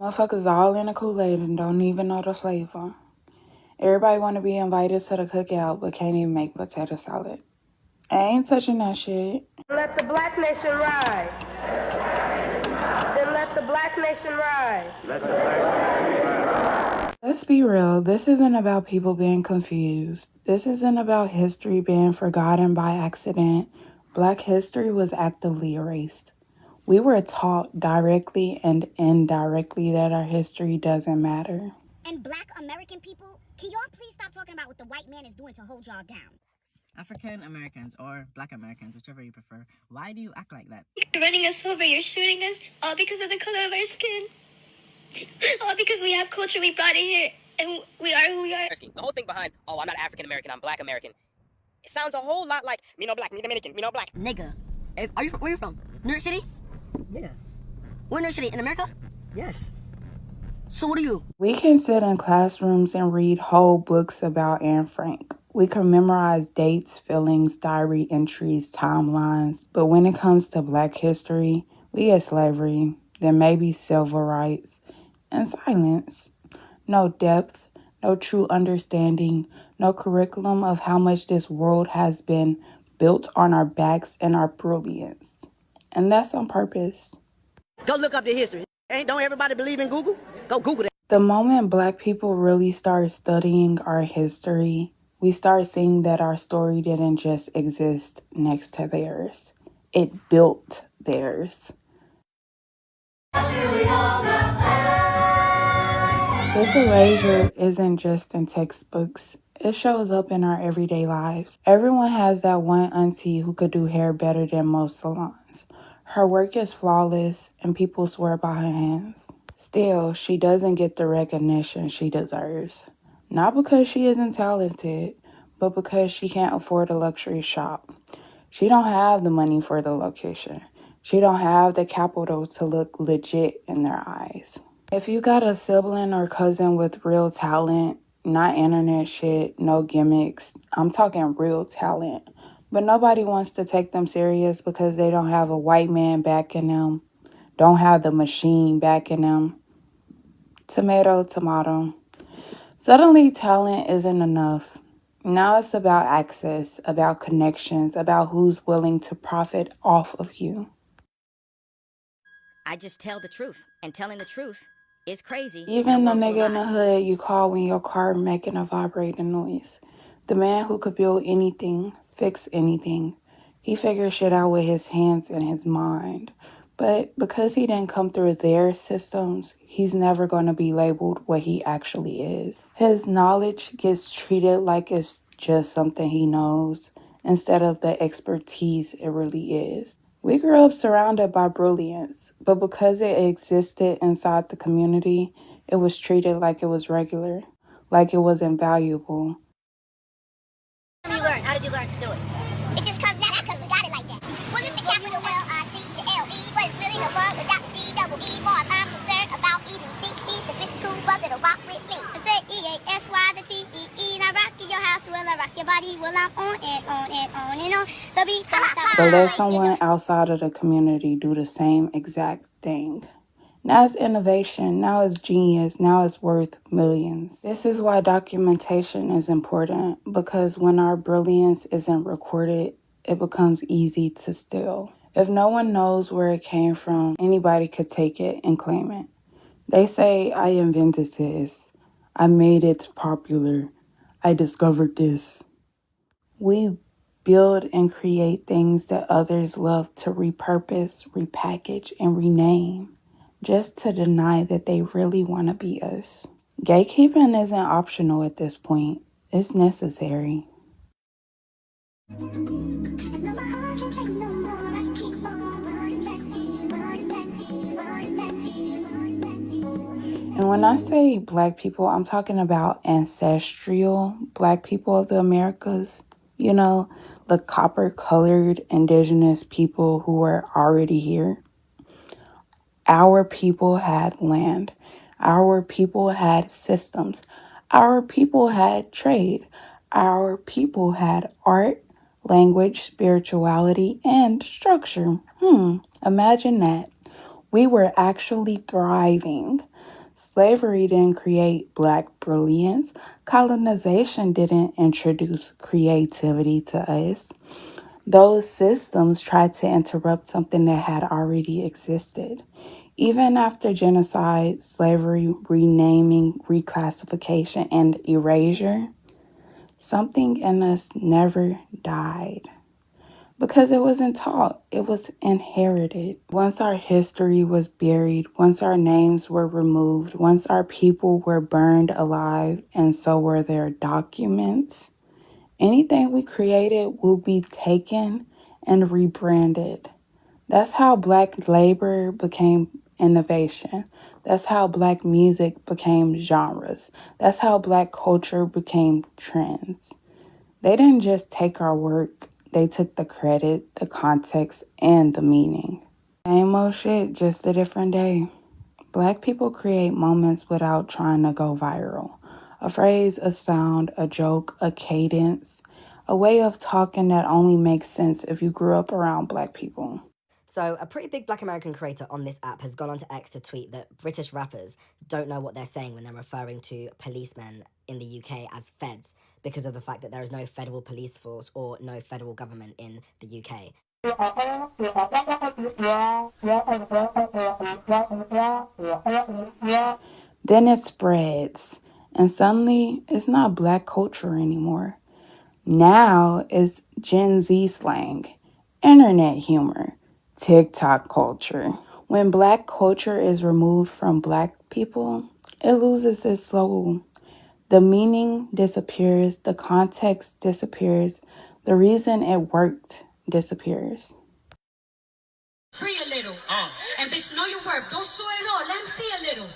Motherfuckers all in the Kool-Aid and don't even know the flavor. Everybody want to be invited to the cookout but can't even make potato salad. I ain't touching that shit. Let the black nation rise. Then let the black nation rise. Let's be real, this isn't about people being confused. This isn't about history being forgotten by accident. Black history was actively erased. We were taught directly and indirectly that our history doesn't matter. And black American people, can y'all please stop talking about what the white man is doing to hold y'all down? African Americans or black Americans, whichever you prefer, why do you act like that? You're running us over, you're shooting us, all because of the color of our skin. All because we have culture we brought in here, and we are who we are. The whole thing behind, I'm not African American, I'm black American, it sounds a whole lot like, me no black, me Dominican, me no black. Nigga. Hey, where are you from? New York City? Yeah. We're in New York City, in America? Yes. So what are you? We can sit in classrooms and read whole books about Anne Frank. We can memorize dates, feelings, diary entries, timelines. But when it comes to black history, we get slavery, then maybe civil rights, and silence. No depth, no true understanding, no curriculum of how much this world has been built on our backs and our brilliance. And that's on purpose. Go look up the history. Don't everybody believe in Google? Go Google that. The moment black people really start studying our history, we start seeing that our story didn't just exist next to theirs. It built theirs. This erasure isn't just in textbooks. It shows up in our everyday lives. Everyone has that one auntie who could do hair better than most salons. Her work is flawless and people swear by her hands. Still, she doesn't get the recognition she deserves. Not because she isn't talented, but because she can't afford a luxury shop. She don't have the money for the location. She don't have the capital to look legit in their eyes. If you got a sibling or cousin with real talent, not internet shit, no gimmicks, I'm talking real talent, but nobody wants to take them serious because they don't have a white man backing them, don't have the machine backing them. Tomato, tomato. Suddenly, talent isn't enough. Now it's about access, about connections, about who's willing to profit off of you. I just tell the truth, and telling the truth is crazy. Even the nigga in the hood you call when your car making a vibrating noise. The man who could build anything, fix anything. He figured shit out with his hands and his mind. But because he didn't come through their systems, he's never going to be labeled what he actually is. His knowledge gets treated like it's just something he knows instead of the expertise it really is. We grew up surrounded by brilliance, but because it existed inside the community, it was treated like it was regular, like it was invaluable. How did you learn? How did you learn to do it? It just comes natural because we got it like that. Well, it's the capital L-I-T to L-E, but it's really no fun without the T-double-E. Far as I'm concerned about easy T, he's the business cool brother to rock with me. I said E-A-S-Y, the T-E-E, now rock in your house, will I rock your body, well I'm on and on and on and on. The beat don't stop. But let someone outside of the community do the same exact thing. Now it's innovation, now it's genius, now it's worth millions. This is why documentation is important, because when our brilliance isn't recorded, it becomes easy to steal. If no one knows where it came from, anybody could take it and claim it. They say, I invented this, I made it popular, I discovered this. We build and create things that others love to repurpose, repackage, and rename, just to deny that they really want to be us. Gatekeeping isn't optional at this point. It's necessary. And when I say black people, I'm talking about ancestral black people of the Americas. You know, the copper-colored indigenous people who were already here. Our people had land. Our people had systems. Our people had trade. Our people had art, language, spirituality, and structure. Imagine that. We were actually thriving. Slavery didn't create Black brilliance. Colonization didn't introduce creativity to us. Those systems tried to interrupt something that had already existed. Even after genocide, slavery, renaming, reclassification, and erasure, something in us never died. Because it wasn't taught, it was inherited. Once our history was buried, once our names were removed, once our people were burned alive, and so were their documents, anything we created will be taken and rebranded. That's how Black labor became innovation. That's how Black music became genres. That's how Black culture became trends. They didn't just take our work, they took the credit, the context, and the meaning. Same old shit, just a different day. Black people create moments without trying to go viral. A phrase, a sound, a joke, a cadence, a way of talking that only makes sense if you grew up around Black people. So, a pretty big Black American creator on this app has gone on to X to tweet that British rappers don't know what they're saying when they're referring to policemen in the UK as feds because of the fact that there is no federal police force or no federal government in the UK. Then it spreads, and suddenly it's not Black culture anymore. Now it's Gen Z slang, internet humor, TikTok culture. When Black culture is removed from Black people, it loses its soul. The meaning disappears, the context disappears, the reason it worked disappears. Free a little. And bitch, know your worth. Don't show it all. Let him see a little.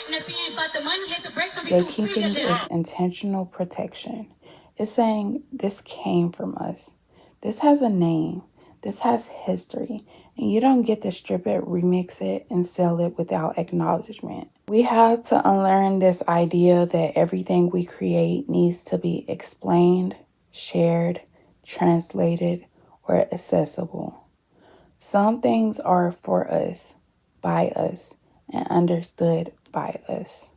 And if you ain't about the money, hit the brakes and be through free a Gatekeeping little. is intentional protection. It's saying this came from us. This has a name. This has history. And you don't get to strip it, remix it, and sell it without acknowledgement. We have to unlearn this idea that everything we create needs to be explained, shared, translated, or accessible. Some things are for us, by us, and understood by us.